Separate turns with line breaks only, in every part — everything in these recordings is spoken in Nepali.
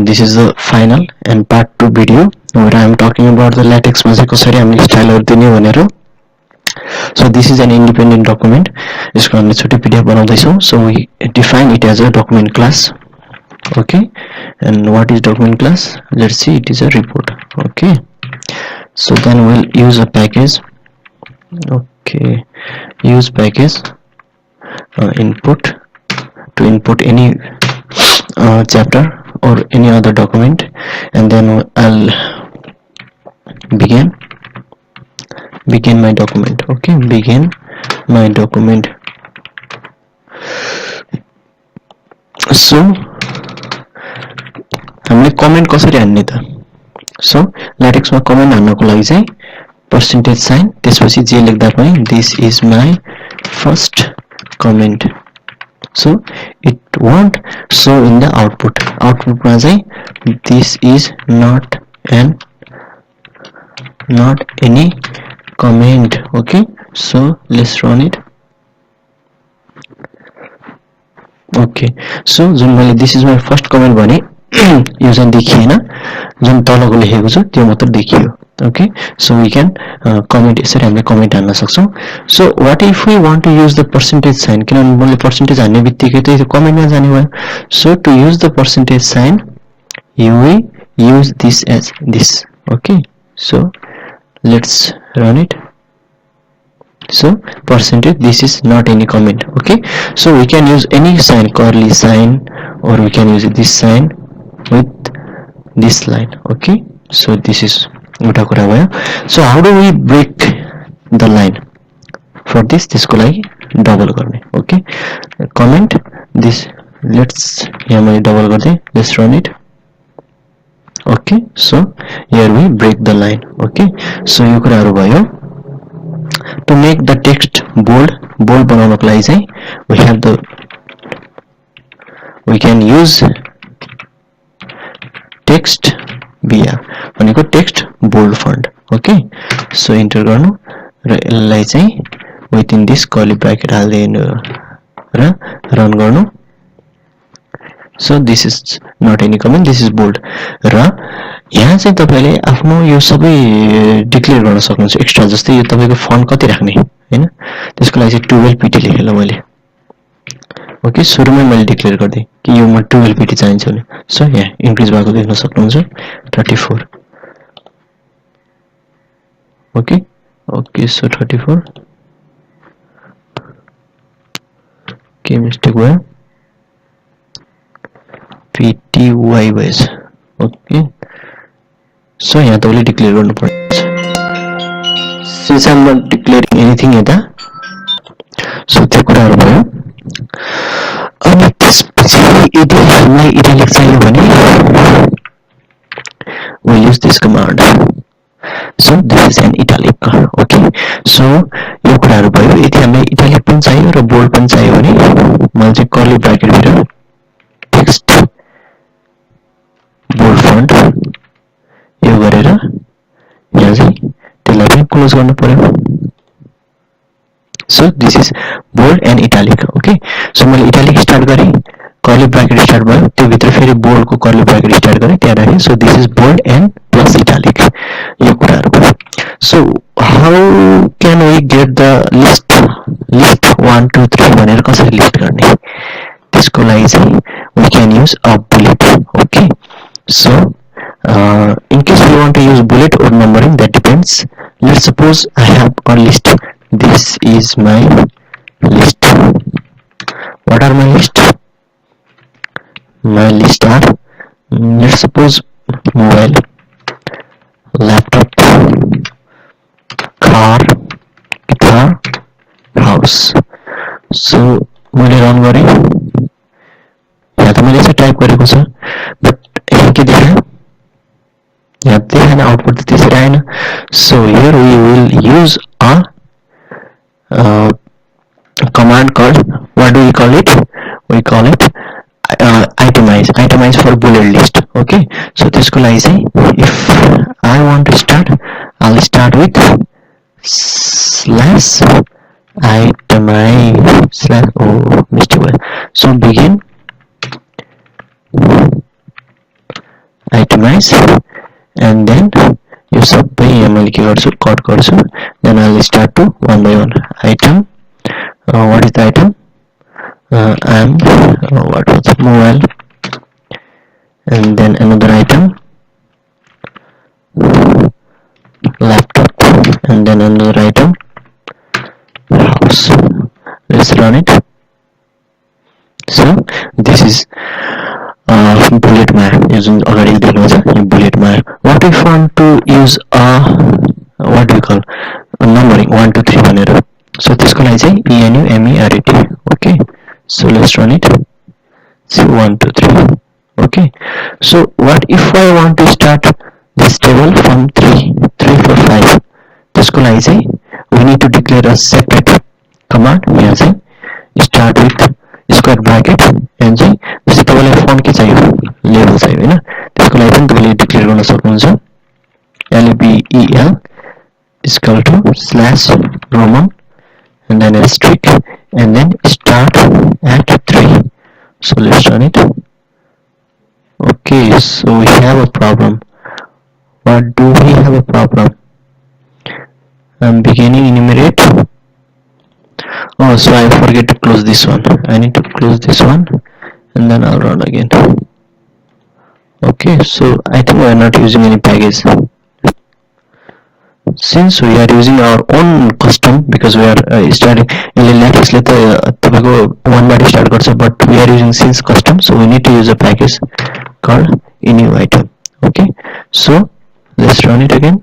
This is the final and part 2 video where I am talking about the latex ma कसरी हामीले स्टाइलहरु दिने भनेर. So this is an independent document. यसको हामीले छुट्टै PDF बनाउँदैछौं. So we define it as a document class. Okay, and what is document class? Let's see, it is a report. Okay, so then we'll use a package. Okay, use package input to input any chapter or any other document, and then I'll begin my document. Okay, begin my document. So हामीले कमेन्ट कसरी हान्ने त? सो ल्याटेक्समा कमेन्ट हान्नको लागि चाहिँ परसेन्टेज साइन त्यसपछि जे लेख्दा पनि this is my first comment. So it won't show in the output. Output ma chai this is not any comment. Okay, so let's run it. Okay, so जुन मैले this is my first comment भने यो चाहिँ देखिएन, जुन तलको लेखेको छ त्यो मात्र देखियो. Okay, so we can comment यसरी हामीले comment हान्न सक्छौं. So what if we want to use the percentage sign? किनभने मैले percentage हान्ने बित्तिकै त यो comment मा जाने भयो. So to use the percentage sign you will use this as this. Okay, so let's run it. So percentage, this is not any comment. Okay, so we can use any sign, curly sign, or we can use this sign with this line. Okay, so this is एउटा कुरा भयो. So how do we break the line? For this त्यसको लागि डबल गर्ने. Okay, comment this, let's यहाँ मैले डबल गर्दै, let's run it. Okay, so here we break the line. Okay, so यो कुराहरु भयो. To make the text bold बनाउनको लागि चाहिँ we can use text via भनेको text bold font. Okay, so enter गर्नु र यसलाई चाहिँ within this curly bracket हाल्दिनु र run गर्नु. So this is not any comment, this is bold. र यहाँ चाहिँ तपाईले आफ्नो यो सबै डिक्लेयर गर्न सक्नुहुन्छ एक्स्ट्रा. जस्तै यो तपाईको फन्ट कति राख्ने हैन, त्यसको लागि चाहिँ 12 pt लेखेँ ल मैले. ओके, सुरुमै मैले डिक्लेयर गर्दै कि यो म 12 pt चाहिन्छ भने. सो यहाँ इन्क्रिज भएको देख्न सक्नुहुन्छ 34. ओके ओके, सो 34 के मिस्टेक भयो, pty भएछ. ओके, so यहाँ तपाईले डिक्लेयर गर्नु पर्छ. since I'm not declaring anything यता, so त्यो कुराहरु भयो. अनि त्यसपछि यदि हामीलाई इटालिक चाहियो भने we use this command. So this is an italic. Okay, so यो कुराहरु भयो. यदि हामीलाई इटालिक पनि चाहियो र बोल्ड पनि चाहियो भने मैले चाहिँ कर्ली ब्राकेट भित्र टेक्स्ट बोल्ड फन्ट यो गरेर यहाँ चाहिँ त्यसलाई पनि क्लोज गर्नु पर्यो. So this is bold and italic. Okay, so मैले italic स्टार्ट गरे, कर्ली ब्राकेट स्टार्ट भयो, त्यो भित्र फेरि बोल्ड को कर्ली ब्राकेट स्टार्ट गरे, त्यहाँ राखे. So this is bold and plus italic. यो कुराहरु भयो. So how can we get the list 1 2 3 भनेर कसरी लिस्ट गर्ने? त्यसको लागि चाहिँ we can use a bullet. Okay, so in case we want to use bullet or numbering, that depends. Let's suppose I have a list. This is my list. What are my list? My list are, let's suppose, mobile, laptop, car, guitar, house. So मैले रन गरे, यहाँ त मैले चाहिँ टाइप गरेको छ, बट यहाँ के देखायो, यहाँ देखाएन, आउटपुट त त्यसरी आएन. So here we will use a command called, what do we call it? We call it itemize for bullet list. Okay, so त्यसको लागि चाहिँ if I want to start, I'll start with slash itemize slash, oh mistake. So begin itemize, and then यो सबै यहाँ मैले के गर्छु कट गर्छु. Then I will start to one by one. Item, what is the item? And what was mobile, and then another item, laptop, and then another item, house. Let's run it. So this is bullet map using already the bullet map. What if I want to use what do we call a numbering 1 2 3 भनेर. So त्यसको लागि चाहिँ ENUMERAT. Okay, so let's run it. So 1 2 3. Okay, so what if I want to start this table from 3 3 4 5. त्यसको लागि चाहिँ we need to declare a separate command. यहाँ चाहिँ start with square bracket and चाहिँ जस्तै तपाईलाई फन्ट के चाहियो लेभल चाहियो हैन त्यसको लागि पनि तपाईले डिक्लेयर गर्न सक्नुहुन्छ. LBEL is equal to /Roman and then asterisk and then start at 3. So let's run it. Okay, so we have a problem. What do we have a problem? I'm beginning enumerate. Oh, so I forget to close this one. I need to close this one and then I'll run again. Okay, so I think we are not using any package. Since we are using our own custom, because we are starting in Latex ले त तपाईको one बाट start गर्छ, but we are using since custom, so we need to use a package called enu-item. Okay, so let's run it again.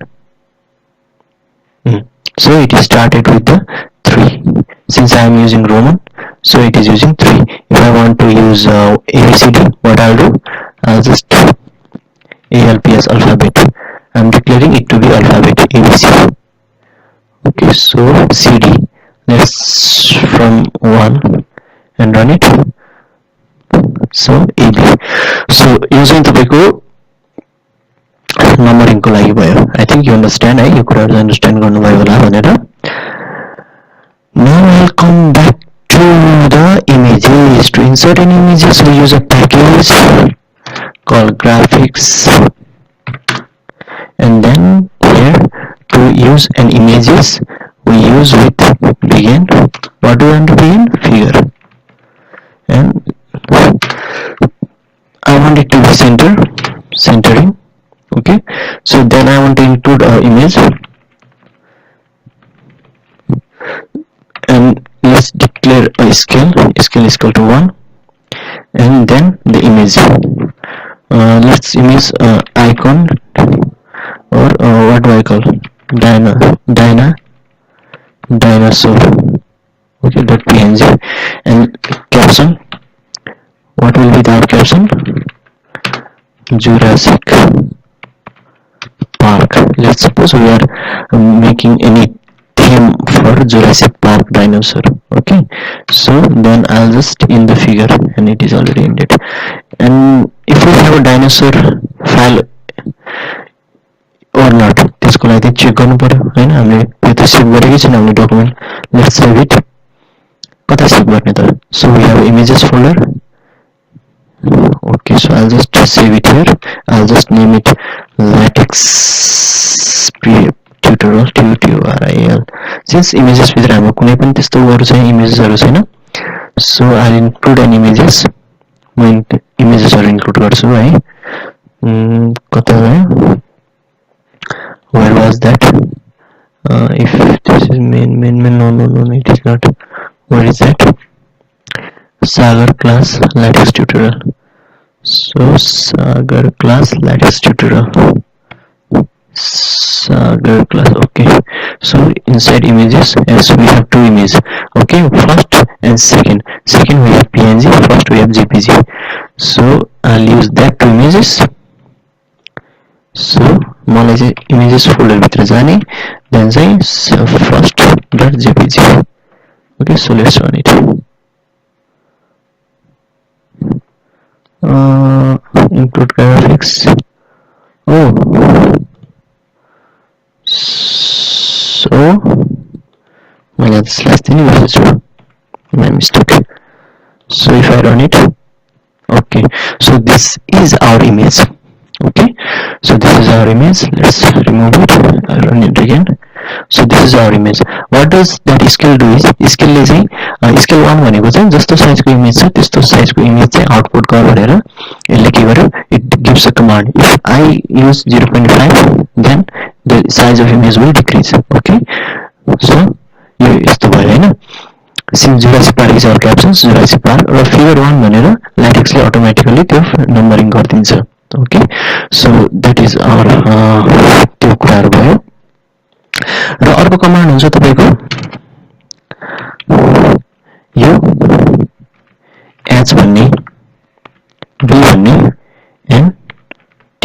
So it is started with the 3. Since I am using Roman, so it is using 3. If I want to use ABCD, what I'll do, I'll just ALP as alphabet. I'm declaring it to be alphabet ABC. Okay, so CD. Let's from 1 and run it. So AB. So using तपाईँको numbering को लागि भयो. I think you understand. है यो कुराहरु understand गर्नुभयो होला भनेर. Now I'll come back to the images. To insert an images, we use a package called graphics, and then here to use an images we use with begin. What do we want to begin? Figure, and I want it to be centering. Okay, so then I want to include image, and let's declare a scale is equal to 1, and then the image. Let's image icon, or what do I call dinosaur. Okay, .png, and caption. What will be the caption? Jurassic Park. Let's suppose we are making any theme for Jurassic Park dinosaur. Okay, so then I'll just in the figure, and it is already ended. And if we have a dinosaur file or not, त्यसको लागि चेक गर्नु पर्यो हैन. हामीले यो त सेभ गरेकै छैन हामीले डकुमेन्ट. Let's save it. कता सेभ गर्ने त? So we have images folder. Okay, so I'll just save it here. I'll just name it Latex tutorial tutorial. Since images भित्र हाम्रो कुनै पनि त्यस्तो उहरु छैन, इमेजेसहरु छैन, so I'll include an images. म इमेजेसहरु इन्क्लुड गर्छु है. कता गयो? Where was that? If this is main, no, it is not. Where is that? Sagar class Latex tutorial. So Sagar class Latex tutorial. Sagar class. Okay. So inside images, yes, we have two images. Okay, first and second. Second we have PNG. First we have JPG. So I'll use that two images. So मलाई चाहिँ images folder भित्र जाने, then चाहिँ first.jpg. Okay, so let's run it. Include graphics. Oh, so मैले slash दिनु बिर्सेछु. My mistake. So if I run it, okay, so this is our image. Okay, so this is our image. Let's remove it, run it again. So this is our image. What does that skill do is skill is skill 1 भनेको चाहिँ जस्तो साइजको इमेज छ त्यस्तो साइजको इमेज चाहिँ आउटपुट गर भनेर यसले के गर्यो, it gives a command. If I use 0.5 then the size of image will decrease. Okay, so यो यस्तो भयो हैन. Since Jurassic Park is our captions, Jurassic Park र figure 1 भनेर ल्याटेक्सले अटोमेटिकली त्यो नम्बरिङ गरिदिन्छ. Okay, so that is our त्यो कुराहरु भयो. र अर्को कमान्ड हुन्छ तपाईको यो h भन्ने b भन्ने एन्ड t.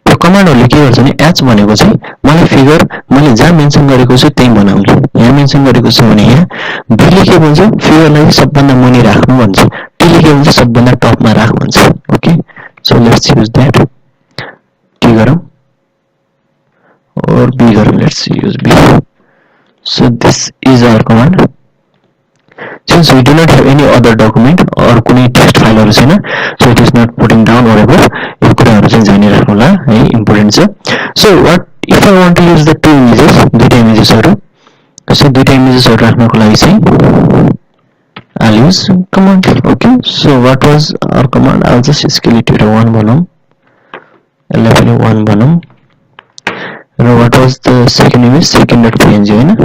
यो कमान्डहरुले के गर्छ भने h भनेको चाहिँ मलाई फिगर मैले जहाँ मेन्सन गरेको छु त्यही बनाउनु. यहाँ मेन्सन गरेको छु भने यहाँ b ले के भन्छ फिगरलाई सबभन्दा मुनि राख्नु भन्छ. t ले के भन्छ सबभन्दा टपमा राख भन्छ. Okay, so let's use that. के गरौँ or b गरौँ. let's use b. So this is our command. Since we do not have any other document or कुनै text फाइलहरु छैन, so it is not putting down whatever. यो कुराहरु चाहिँ जानिराख्नु होला है, इम्पोर्टेन्ट छ. So what if I want to use the two images, दुईटा इमेजेसहरु. So दुईटा इमेजेसहरु राख्नको लागि चाहिँ I'll use command. Okay, so what was our command? I'll just scale it to 1 भनौं, 11 1 भनौं. र what was the second image? second.png हैन,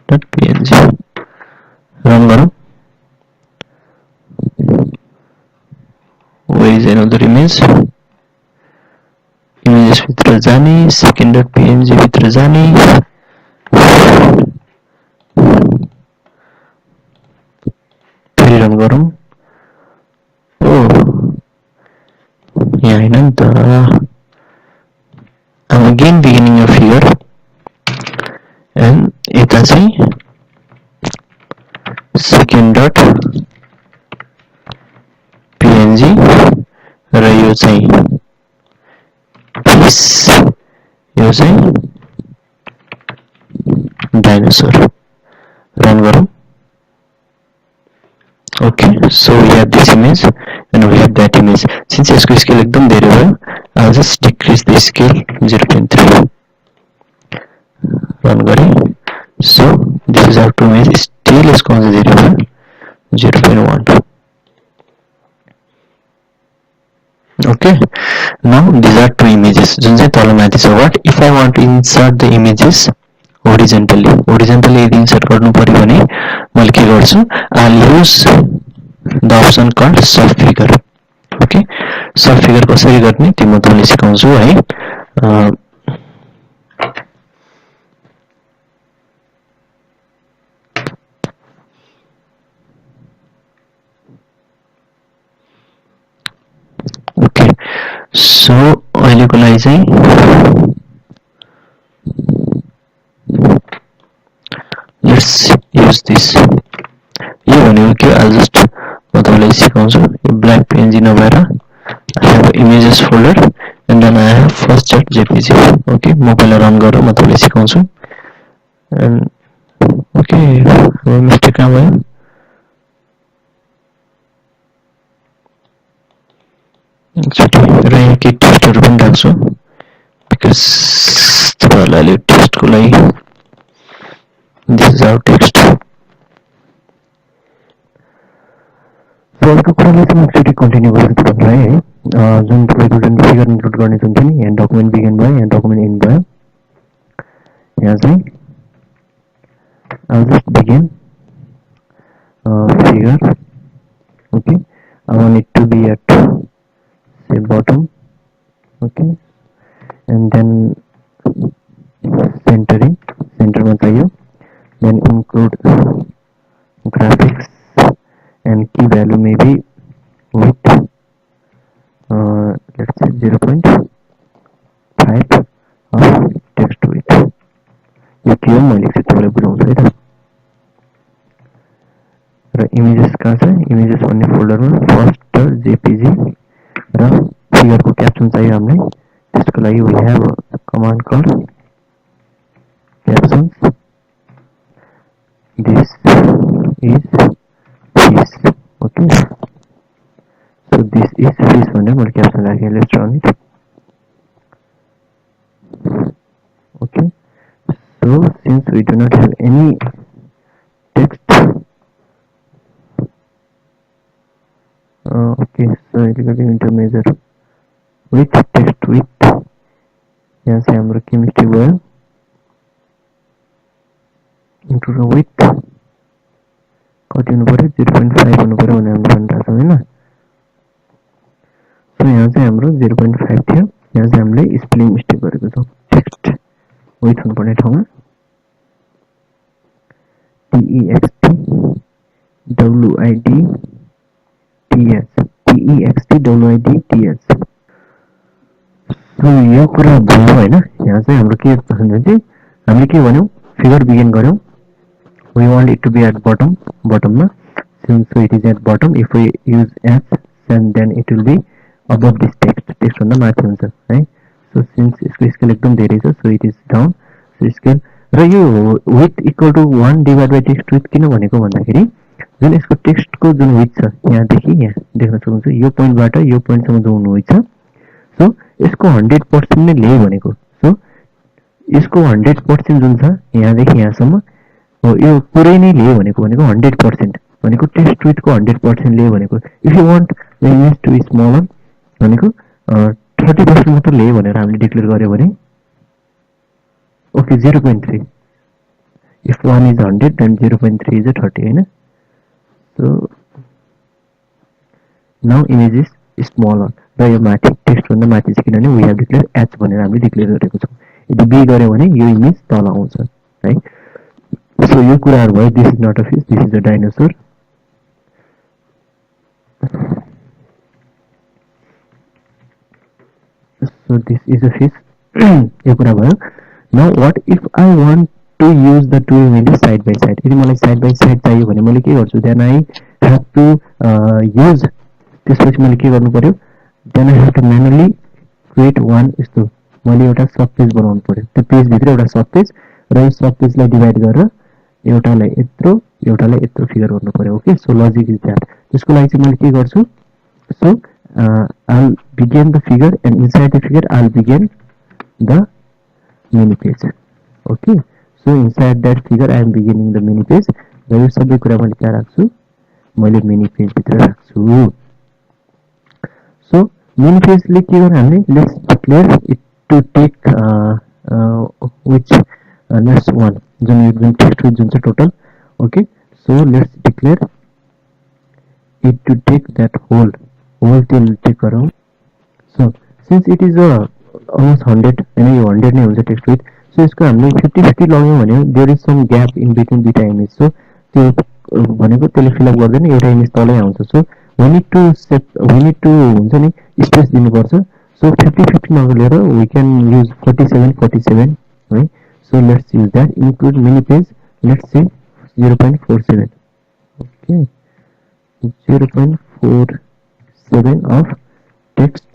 .png. रन गरौँ. where is another image? images भित्र जाने, second.png भित्र जाने. फेरि रन गरौँ. ओ यहाँ हैन नि त. I'm again beginning a figure and यता चाहिँ second dot png र यो चाहिँ fish, यो चाहिँ dinosaur. रन गरौँ. Okay, so we have this image and we have that image. Since यसको स्केल एकदम धेरै भयो, I'll just decrease the scale 0.3. Run गरे. So this is our two image. Still यसको अझ धेरै भयो 0.1. Okay, now these are two images जुन चाहिँ तल माथि छ. What if I want to insert the images horizontally? Horizontally यदि insert गर्नु पर्यो भने मैले के गर्छु, I'll use the option called sub figure. Okay, sub figure कसरी गर्ने त्यो म तपाईलाई सिकाउँछु है. Okay, so अहिलेको लागि चाहिँ let's use this. यो भनेको के, I'll just म तपाईलाई सिकाउँछु. यो black png नभएर I have images folder and then I have first.jpg. Okay, म पहिला रन गरेर म तपाईलाई सिकाउँछु. And okay, मिस्टेक कहाँ भयो? र यहाँ के टेक्स्टहरु पनि राख्छु because तपाईहरुलाई टेक्स्टको लागि this is our text. अर्को कुरालाई चाहिँ एकचोटि कन्टिन्यू गर्छु तपाईहरुलाई है. जुन तपाईको जुन फिगर इन्क्लुड गर्ने जुन थियो नि, यहाँ डकुमेन्ट बिगिन भयो, यहाँ डकुमेन्ट एन्ड भयो. यहाँ चाहिँ I'll just begin figure. Okay, I want it to be at say bottom. Okay, and then centering, center में चाहिए. Then include graphics and key value may be width, let's say 0.5 of text width. यो के हो मैले चाहिँ तपाईलाई बुझाउँछु है त. र इमेजेस कहाँ छ, इमेजेस भन्ने फोल्डरमा first.jpg र फिगरको क्याप्सन चाहियो हामीलाई. त्यसको लागि we have a command called captions. This is fish. Okay, so this is fish भनेर मैले क्याप्सन राखेँ. Let's run it. since we do not have any text, okay, so regarding into measure with text width, यहाँ चाहिँ हाम्रो के मिस्टेक भयो, into the width कति हुनु पर्यो 0.5 हुनु पर्यो भने हामीले भनिरहेको छौँ हैन। सो यहाँ चाहिँ हाम्रो 0.5 थियो, यहाँ चाहिँ हामीले स्पेलिङ मिस्टेक गरेको छौँ। टेक्स्ट विथ हुनुपर्ने ठाउँमा TEXT WIDTS सो यो कुरा भयो हैन। यहाँ चाहिँ हाम्रो के भन्छ चाहिँ हामीले के भन्यौ, फिगर बिगिन गर्यौ, we want it to be at bottom ma, since it is at bottom, if we use S then it will be above this text भन्दा माथि हुन्छ है। so since यसको स्केल एकदम धेरै छ, so it is down, so scale र यो width equal to 1 divided by text width किन भनेको भन्दाखेरि जुन यसको टेक्स्टको जुन width छ यहाँदेखि यहाँ देख्न सक्नुहुन्छ, यो पोइन्टबाट यो पोइन्टसम्म जुन width छ, सो यसको 100% नै ले भनेको। सो यसको 100% जुन छ यहाँदेखि यहाँसम्म हो, यो पुरै नै ले भनेको 100% भनेको टेक्स्ट विथको 100% ले भनेको। If you want the image to be smaller भनेको 30% मात्र ले भनेर हामीले डिक्लेयर गर्यो भने okay 0.3, if 1 is 100 then 0.3 is 30 हैन। So now image is smaller र यो माथि टेक्स्ट भन्दा माथि छ किनभने वी हेभ डिक्लेयर एच भनेर हामीले डिक्लेयर गरेको छौँ। यदि बी गर्यो भने यो इमेज तल आउँछ है। सो यो कुराहरु भयो, this is not a fish, this is a dinosaur. So this is a fish यो कुरा भयो। Now what if I want to use the two images side by side, यदि मलाई साइड बाइ साइड चाहियो भने मैले के गर्छु, then I have to use, त्यसपछि मैले के गर्नु पर्यो, then I have to manually create one, यस्तो मैले एउटा सब पेज बनाउनु पर्यो, त्यो पेज भित्र एउटा सब पेज र यो सब पेजलाई डिभाइड गरेर एउटालाई यत्रो फिगर गर्नु पर्यो। Okay, so logic is that. त्यसको लागि चाहिँ मैले के गर्छु, so I'll begin the figure and inside the figure I'll begin the mini page. Okay, so inside that figure I am beginning the mini page र यो सबै कुरा मैले त्यहाँ राख्छु, मैले मिनी पेज भित्र राख्छु। सो मिनी पेजले के गर्नु, हामीले let's declare it to take which let's 1 जुन टेक्स्ट विथ जुन चाहिँ total. Okay, so let's declare it to take that whole till take गरौँ। So since it is almost 100 हैन, यो 100 नै हुन्छ टेक्स्ट विथ। सो यसको हामीले 50-50 लग्यौँ भने there is some gap in between दुईटा इमेज, सो त्यो भनेको त्यसले फिलअप गर्दैन, एउटा इमेज तलै आउँछ। सो वी निड टु हुन्छ नि स्पेस दिनुपर्छ। सो 50-50 नगरेर वी क्यान युज 47 है। So let's use that, include mini page, let's say 0.47। Okay, 0.47 of text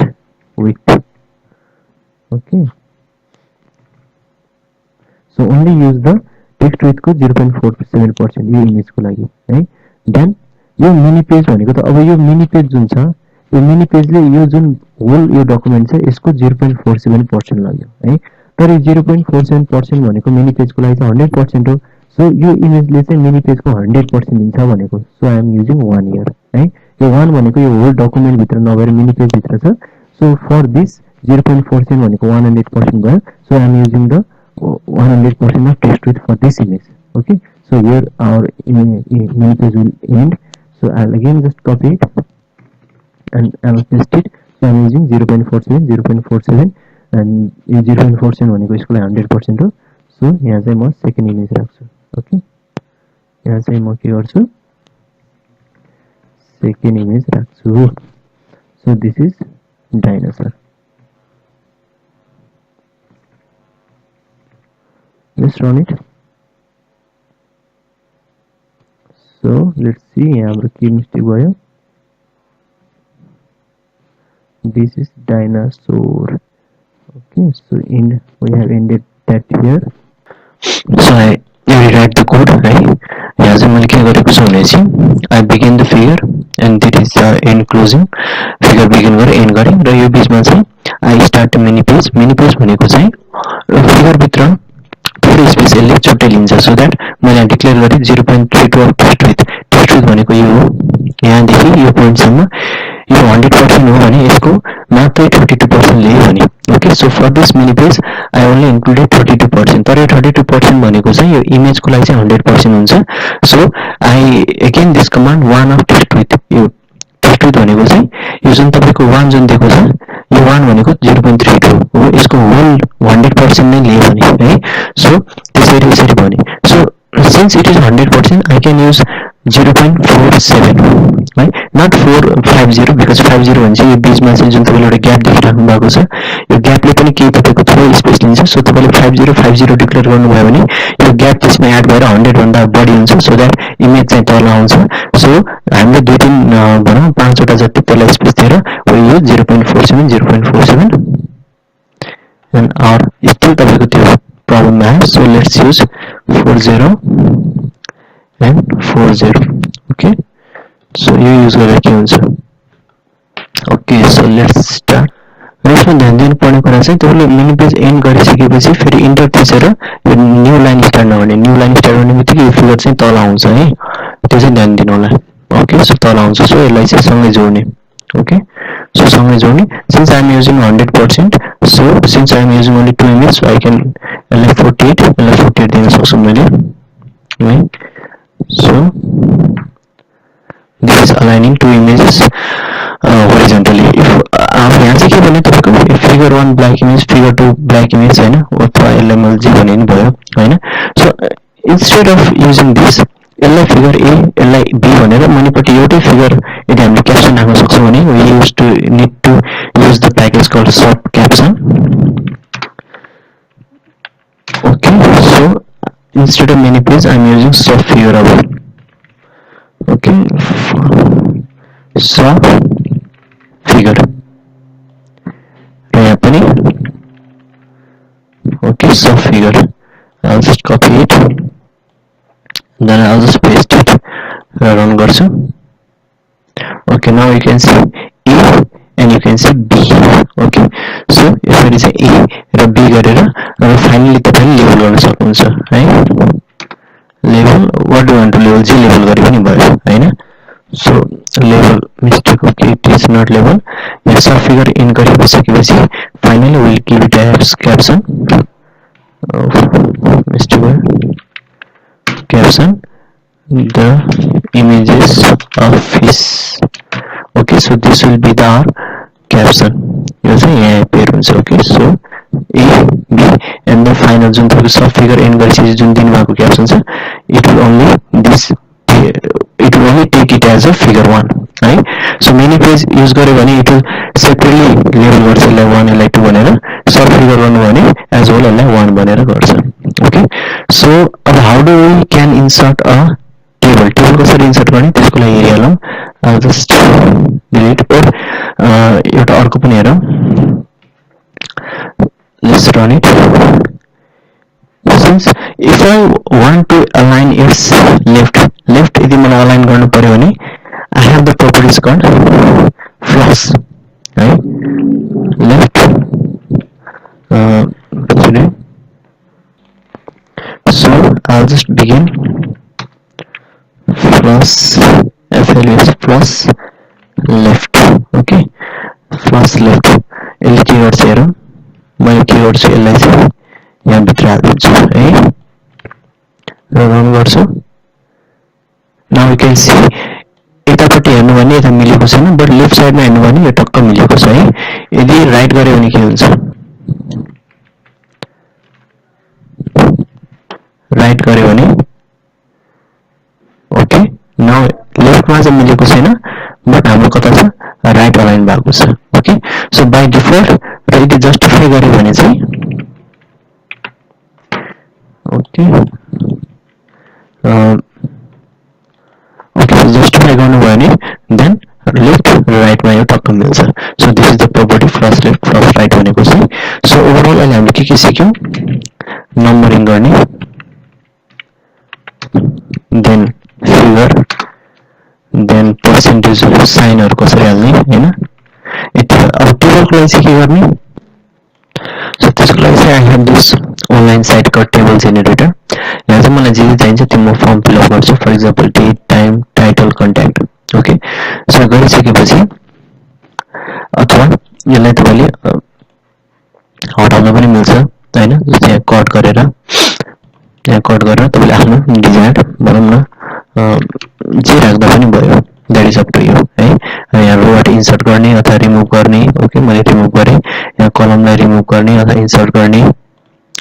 width. Okay, so only use the text width को 0.47% यो इमेज को लागि है। देन यो मिनी पेज भनेको त, अब यो मिनी पेज जुन छ, यो मिनी पेजले यो जुन होल यो डकुमेन्ट छ यसको 0.47% लाग्यो है। तर यो 0.47% भनेको मिनी पेजको लागि चाहिँ 100% हो। सो यो इमेजले चाहिँ मिनी पेजको 100% दिन्छ भनेको। So I am using 1 here है। यो 1 भनेको यो होल डकुमेन्ट भित्र नभएर मिनी पेज भित्र छ। सो फर दिस 0.47 भनेको 100% भयो। So I am using the 100% of text width for this image. Okay, so here our mini page will end. So I'll again just copy it and I'll paste it. So I'm using 0.47 and 0.47 भनेको यसको लागि 100% हो। सो यहाँ चाहिँ म सेकेन्ड इमेज राख्छु। ओके, यहाँ चाहिँ म के गर्छु, सेकेन्ड इमेज राख्छु। So this is dinosaur. Let's run it. So let's see, यहाँ हाम्रो के मिस्टेक भयो। This is dinosaur. Okay, so we have ended that here. So I rewrite the code है। यहाँ से मैंने क्या गरेको छु भने चाहिँ I begin the figure and this is the end closing, figure begin गरेर end गरेँ र यो बीचमा चाहिँ I start mini page भनेको चाहिँ figure भित्र दोस्रो स्पेस यसले छुट्टै लिन्छ सो द्याट मैले डिक्लेयर गरेँ 0.32 अफ टेस्ट विथ भनेको यो हो यहाँदेखि यो पोइन्टसम्म यो 100% हो भने यसको मात्रै 32% लियो भने okay so for this mini page I only included 32% तर यो 32% भनेको चाहिँ यो इमेजको लागि चाहिँ 100% हुन्छ so I again this command one of test with यो टेस्ट विथ भनेको चाहिँ यो जुन तपाईँको वान जुन दिएको छ यो वान भनेको 0.32 हो यसको होल 100% नै लियो भने है सो त्यसरी यसरी भने so since it is 100% I can use 0.47 right not 450 because 50 भन्छ यो बीचमा चाहिँ जुन तपाईले एउटा ग्याप देखिराख्नु भएको छ यो ग्यापले पनि के तपाईको थोरै स्पेस लिन्छ सो तपाईले 5050 डिक्लेयर गर्नुभयो भने यो ग्याप त्यसमा एड भएर 100 भन्दा बढी हुन्छ सो दैट इमेज चाहिँ तल आउँछ सो हामीले दुई तीन भनौं पाँच वटा जति त्यसलाई स्पेस दिएर यो 0.47 0.47 and or still तपाईको त्यो problem आयो so let's use 40 and 40 okay so you use गरेर के हुन्छ okay so let's start यसमा ध्यान दिनु पर्ने कुरा चाहिँ तपाईले मिनी पेज एन्ड गरिसकेपछि फेरि इन्टर थिचेर यो न्यू लाइन स्टार्ट नगर्ने न्यू लाइन स्टार्ट गर्ने बित्तिकै यो फिगर चाहिँ तल आउँछ है त्यो चाहिँ ध्यान दिनु होला ओके सो तल आउँछ सो यसलाई चाहिँ सँगै जोड्ने okay so सँगै जोड्ने since I am using 100% so since I am using only two images so I can LF48 दिन सक्छु मैले right so this is aligning two images horizontally if यहाँ चाहिँ के भने तपाईको figure 1 black image figure 2 black image हैन अथवा LMLG भन्ने नि भयो हैन so instead of using this यसलाई फिगर ए यसलाई बी भनेर मुनिपट्टि एउटै फिगर यदि हामीले क्याप्सन राख्न सक्छौं भने we used to need to use the package called sub caption okay so instead of many page I am using sub figure okay sub figure यहाँ पनि okay sub figure I'll just copy it then I'll just paste it run garchu okay now you can see A and you can see B okay so यसरी चाहिँ A र B गरेर अब फाइनली तपाईले लेभल गर्न सक्नुहुन्छ है level what do you want to level G level गरे पनि भयो हैन so level mistake okay it is not level यहाँ सब फिगर इन गरिसकेपछि finally we will give it as caption mistake caption the images of fish okay so this will be the caption यो चाहिँ यहाँ पेयर हुन्छ okay so A B and the final जुन तपाईको सब फिगर एन्ड गरिसकेपछि जुन दिनु भएको क्याप्सन छ it will only take it as a figure 1 है so many page use गर्यो भने it will separately लेबल गर्छ यसलाई 1 यसलाई 2 भनेर सब फिगर गर्नु भने as well यसलाई 1 भनेर गर्छ okay so how do we can insert a table कसरी इन्सर्ट गर्ने त्यसको लागि हेरौँ I'll just delete or एउटा अर्को पनि हेरौँ let's run it since if I want to align its left यदि मलाई अलाइन गर्नु पर्यो भने I have the properties called flush right left so I'll just begin plus FLS plus left okay plus left यसले के गर्छ हेरौँ मैले के गर्छु यसलाई चाहिँ यहाँ भित्र हाल्दिन्छु है र रन गर्छु नाउ यु क्यान सी यतापट्टि हेर्नु भने यता मिलेको छैन बट लेफ्ट साइडमा हेर्नु भने यो टक्क मिलेको छ है यदि राइट गरे भने के हुन्छ राइट गरे भने ओके नाउ लेफ्टमा चाहिँ मिलेको छैन बट हाम्रो कता छ राइट अलाइन भएको छ ओके सो बाइ डिफल्ट र यदि जस्टिफाई गरे भने चाहिँ ओके ओके जस्टिफाई गर्नुभयो भने देन लेफ्ट र राइटमा यो टक्क मिल्छ so this is the property first left first right भनेको चाहिँ सो ओभरअल अहिले हामीले के सिक्यौं नम्बरिङ गर्ने देन फिगर देन पर्सेन्टेज साइनहरु कसरी हाल्ने हैन यति अब टेबलको लागि चाहिँ के गर्ने सो त्यसको लागि चाहिँ I have this online site cut table generator यहाँ चाहिँ मलाई जे चाहिन्छ त्यो म फर्म फिलअप गर्छु for example date time title contact okay so गरिसकेपछि अथवा यसलाई तपाईँले हटाउन पनि मिल्छ हैन यहाँ कट गरेर तपाईँले आफ्नो डिजायर भनौँ न जे राख्दा पनि भयो that is up to you है यहाँ रोबाट इन्सर्ट गर्ने अथवा रिमुभ गर्ने ओके मैले रिमुभ गरेँ यहाँ कलमलाई रिमुभ गर्ने अथवा इन्सर्ट गर्ने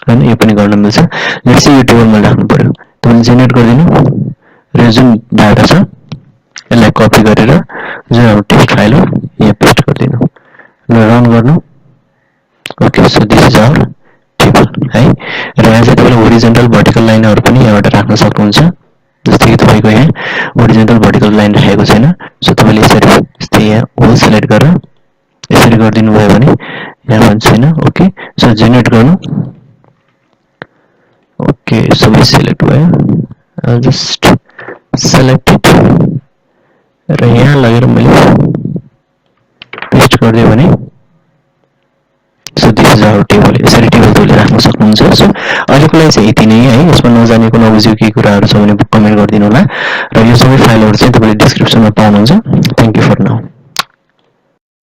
हैन यो पनि गर्न मिल्छ लेट्स यो टेबलमा राख्नु पर्यो तपाईँले जेनेरेट गरिदिनु र जुन डाटा छ यसलाई कपी गरेर जुन हाम्रो टेक्स्ट फाइल हो यहाँ पेस्ट गरिदिनु र रन गर्नु okay so this is our table है र यहाँ चाहिँ तपाईँले होरिजेन्टल भर्टिकल लाइनहरू पनि यहाँबाट राख्न सक्नुहुन्छ जस्तै कि तपाईँको यहाँ होरिजेन्टल भर्टिकल लाइन राखेको छैन सो तपाईँले यसरी यस्तै यहाँ होल सिलेक्ट गरेर यसरी गरिदिनु भयो भने यहाँ भन्छ छैन ओके सो जेनेरेट गर्नु ओके सबै सिलेक्ट भयो I'll just select it र यहाँ लगेर मैले पेस्ट गरिदिएँ भने so this is our table यसरी टेबल तपाईँले राख्न सक्नुहुन्छ सो अहिलेको लागि चाहिँ यति नै है यसमा नजानेको नबुझेको केही कुराहरू छ भने कमेन्ट गरिदिनु होला र यो सबै फाइलहरू चाहिँ तपाईँले डिस्क्रिप्सनमा पाउनुहुन्छ थ्याङ्क यू फर नाउ